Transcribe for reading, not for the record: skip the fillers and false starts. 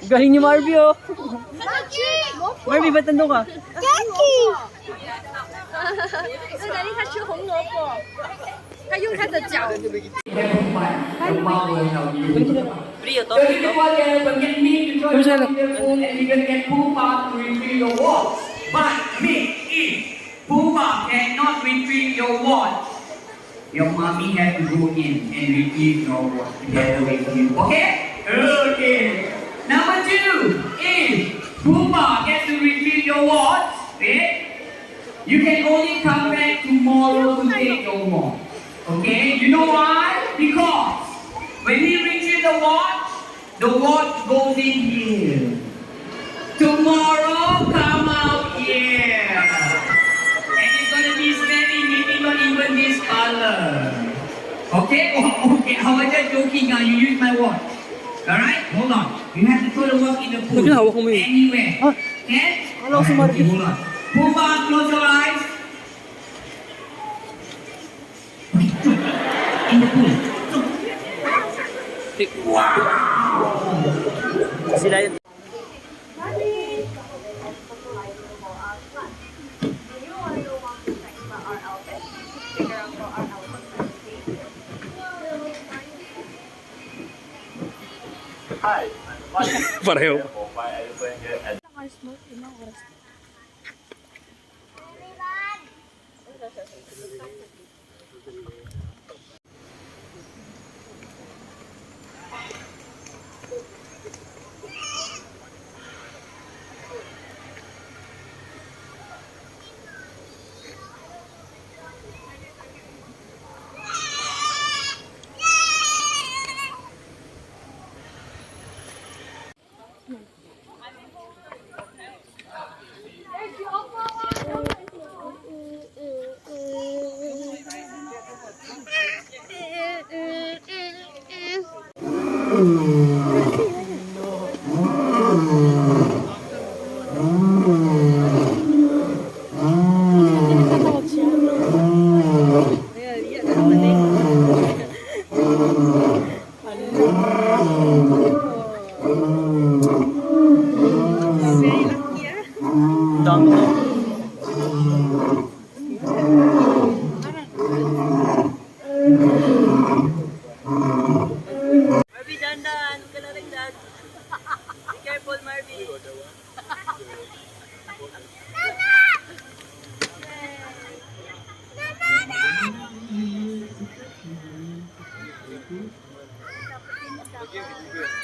Galing ni Marvy, oh. Marvy, ba't nandun ka? Jackie! 那等一下吃红萝卜，他用他的脚。 Frio to, frio. But me, if Puma cannot retrieve your watch, your mommy has to go in and retrieve your watch together with you. Okay? Okay. Number 2, if Puma gets to retrieve your watch, okay, you can only come back tomorrow to take your watch. Okay? You know why? Because when he retrieves the watch goes in here. Tomorrow, come out here. And it's gonna be smelly, maybe not even this color. Okay? Oh, okay, I was just joking now. You use my watch. Alright? Hold on. You have to throw the watch in the pool. Anywhere. Okay? Okay, hold on. Puma, close your eyes. In the pool. Sila yun. Pareho. Marvy, dandan! Huwag ka na rin dad. Be careful, Marvy. Nana!